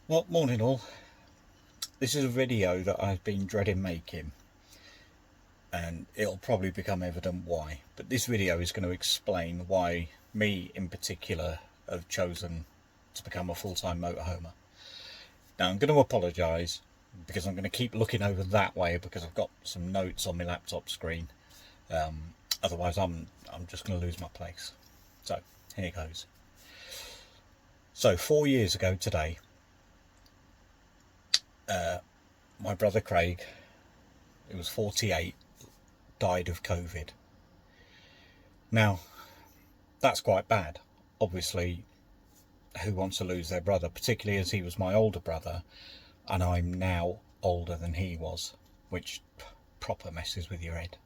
Well, morning all. This is a video that I've been dreading making, and it'll probably become evident why. But this video is going to explain why me in particular have chosen to become a full-time motorhomer. Now I'm going to apologise because I'm going to keep looking over that way because I've got some notes on my laptop screen. Otherwise I'm just going to lose my place. So here goes. So 4 years ago today, my brother Craig, who was 48, died of COVID. Now, that's quite bad. Obviously, who wants to lose their brother, particularly as he was my older brother, and I'm now older than he was, which proper messes with your head.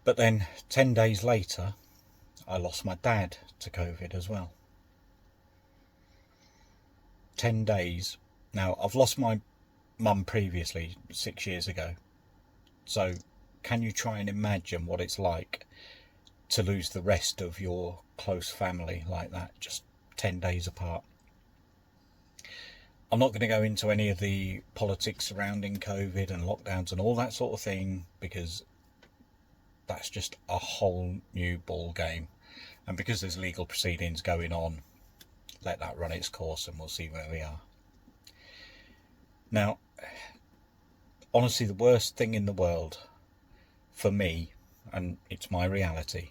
But then 10 days later, I lost my dad to COVID as well. 10 days. Now, I've lost my mum previously 6 years ago. So can you try and imagine what it's like to lose the rest of your close family like that, just 10 days apart? I'm not going to go into any of the politics surrounding COVID and lockdowns and all that sort of thing, because that's just a whole new ball game. And because there's legal proceedings going on, let that run its course and we'll see where we are. Now, honestly, the worst thing in the world for me, and it's my reality,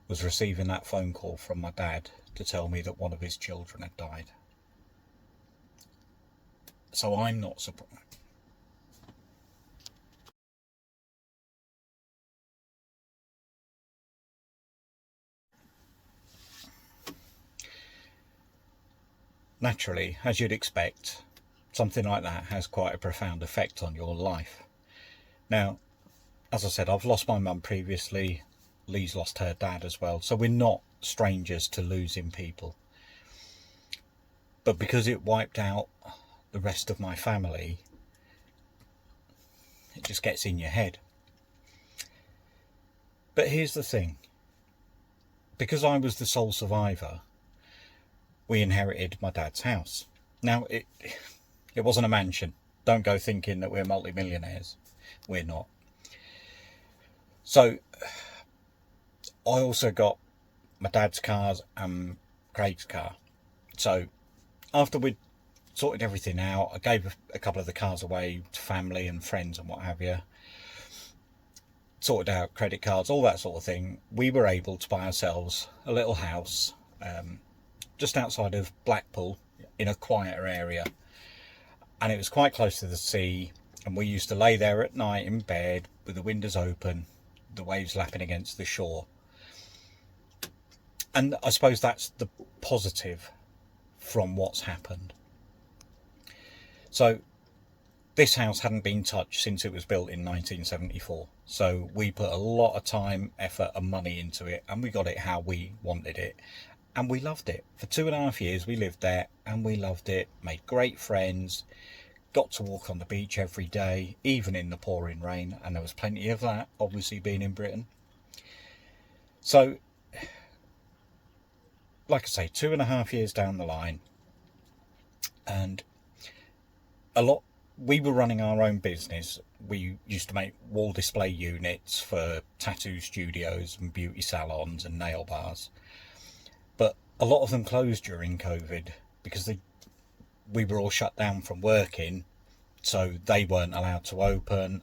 was receiving that phone call from my dad to tell me that one of his children had died. So I'm not surprised. Naturally, as you'd expect, something like that has quite a profound effect on your life. Now, as I said, I've lost my mum previously. Lee's lost her dad as well. So we're not strangers to losing people. But because it wiped out the rest of my family, it just gets in your head. But here's the thing. Because I was the sole survivor, we inherited my dad's house. Now, it wasn't a mansion. Don't go thinking that we're multi-millionaires. We're not. So I also got my dad's cars and Craig's car. So after we'd sorted everything out, I gave a couple of the cars away to family and friends and what have you, sorted out credit cards, all that sort of thing. We were able to buy ourselves a little house just outside of Blackpool in a quieter area, and it was quite close to the sea, and we used to lay there at night in bed with the windows open, the waves lapping against the shore. And I suppose that's the positive from what's happened. So this house hadn't been touched since it was built in 1974. So we put a lot of time, effort and money into it, and we got it how we wanted it. And we loved it. For 2.5 years we lived there and we loved it, made great friends, got to walk on the beach every day, even in the pouring rain, and there was plenty of that, obviously being in Britain. So, like I say, 2.5 years down the line, and we were running our own business. We used to make wall display units for tattoo studios and beauty salons and nail bars. But a lot of them closed during COVID because we were all shut down from working, so they weren't allowed to open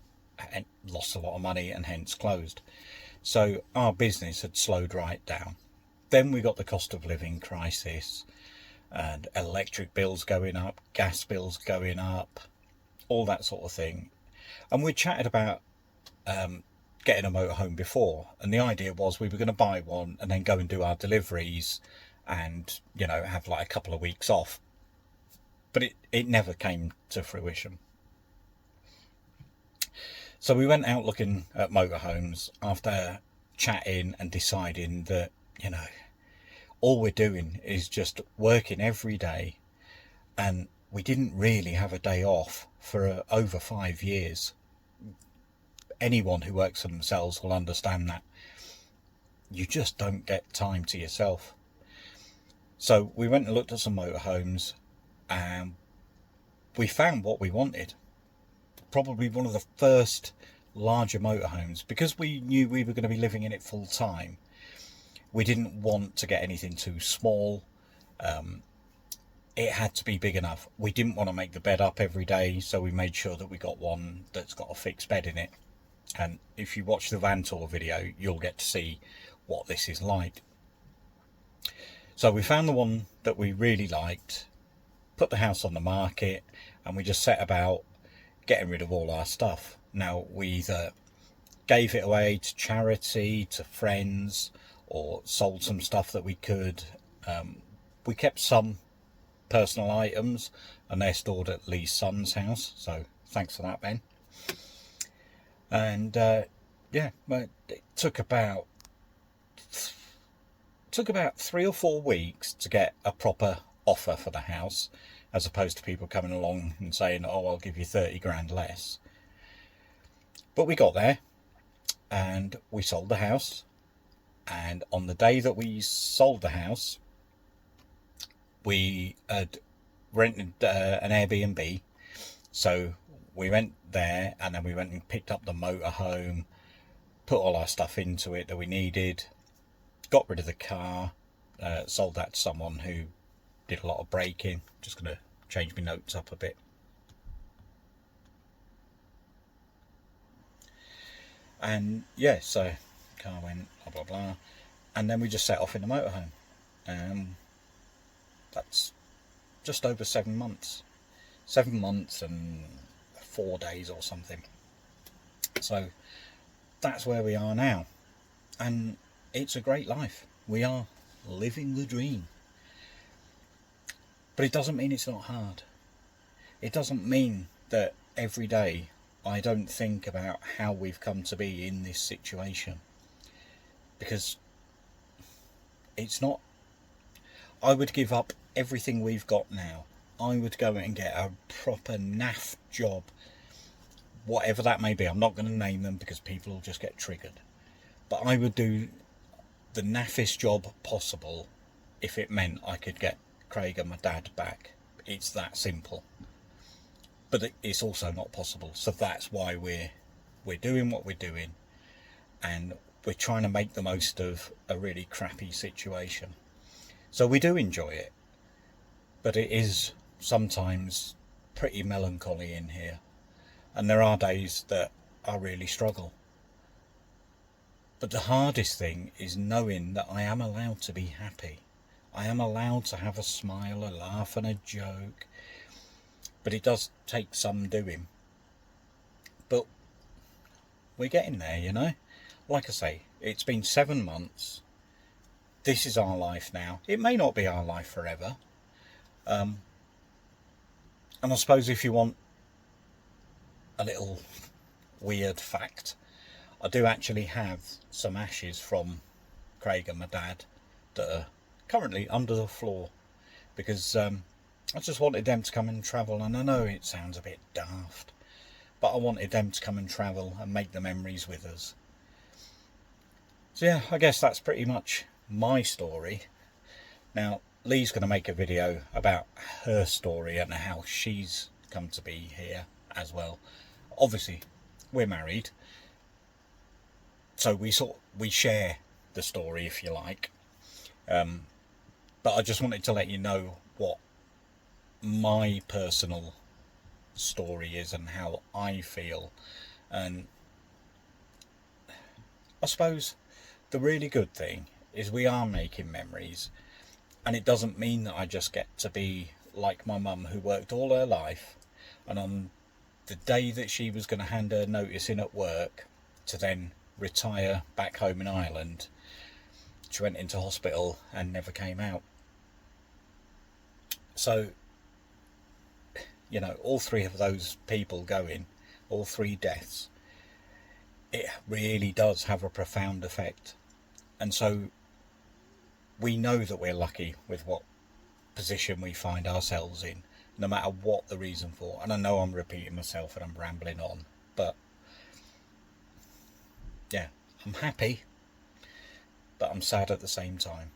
and lost a lot of money and hence closed. So our business had slowed right down. Then we got the cost of living crisis and electric bills going up, gas bills going up, all that sort of thing. And we chatted about getting a motorhome before, and the idea was we were going to buy one and then go and do our deliveries and, you know, have like a couple of weeks off. But it never came to fruition. So we went out looking at motorhomes after chatting and deciding that, you know, all we're doing is just working every day, and we didn't really have a day off for over 5 years. Anyone who works for themselves will understand that. You just don't get time to yourself. So we went and looked at some motorhomes, and we found what we wanted. Probably one of the first larger motorhomes, because we knew we were going to be living in it full time. We didn't want to get anything too small. It had to be big enough. We didn't want to make the bed up every day, so we made sure that we got one that's got a fixed bed in it. And if you watch the van tour video, you'll get to see what this is like. So we found the one that we really liked, put the house on the market, and we just set about getting rid of all our stuff. Now, we either gave it away to charity, to friends, or sold some stuff that we could. We kept some personal items, and they're stored at Lee's son's house, so thanks for that, Ben. And yeah, it took about 3 or 4 weeks to get a proper offer for the house, as opposed to people coming along and saying, oh, I'll give you 30 grand less. But we got there, and we sold the house. And on the day that we sold the house, we had rented an Airbnb. So we went there, and then we went and picked up the motorhome, put all our stuff into it that we needed, got rid of the car, sold that to someone who did a lot of braking. Just going to change my notes up a bit. And yeah, so car went, blah blah blah, and then we just set off in the motorhome. That's just over 7 months. 7 months and 4 days or something. So that's where we are now, and it's a great life. We are living the dream. But it doesn't mean it's not hard. It doesn't mean that every day I don't think about how we've come to be in this situation. Because it's not... I would give up everything we've got now. I would go and get a proper naff job, whatever that may be. I'm not going to name them because people will just get triggered. But I would do the naffest job possible if it meant I could get Craig and my dad back. It's that simple. But it's also not possible. So that's why we're doing what we're doing, and we're trying to make the most of a really crappy situation. So we do enjoy it, but it is sometimes pretty melancholy in here, and there are days that I really struggle. But the hardest thing is knowing that I am allowed to be happy. I am allowed to have a smile, a laugh and a joke. But it does take some doing. But we're getting there, you know. Like I say, it's been 7 months. This is our life now. It may not be our life forever. And I suppose if you want a little weird fact, I do actually have some ashes from Craig and my dad that are currently under the floor, because I just wanted them to come and travel. And I know it sounds a bit daft, but I wanted them to come and travel and make the memories with us. So yeah, I guess that's pretty much my story. Now, Lee's going to make a video about her story and how she's come to be here as well. Obviously, we're married, so we share the story, if you like. But I just wanted to let you know what my personal story is and how I feel. And I suppose the really good thing is we are making memories, and it doesn't mean that I just get to be like my mum, who worked all her life, and on the day that she was going to hand her notice in at work to then retire back home in Ireland, she went into hospital and never came out. So, you know, all three of those people going, all three deaths, it really does have a profound effect. And so we know that we're lucky with what position we find ourselves in, no matter what the reason for. And I know I'm repeating myself and I'm rambling on, but yeah, I'm happy, but I'm sad at the same time.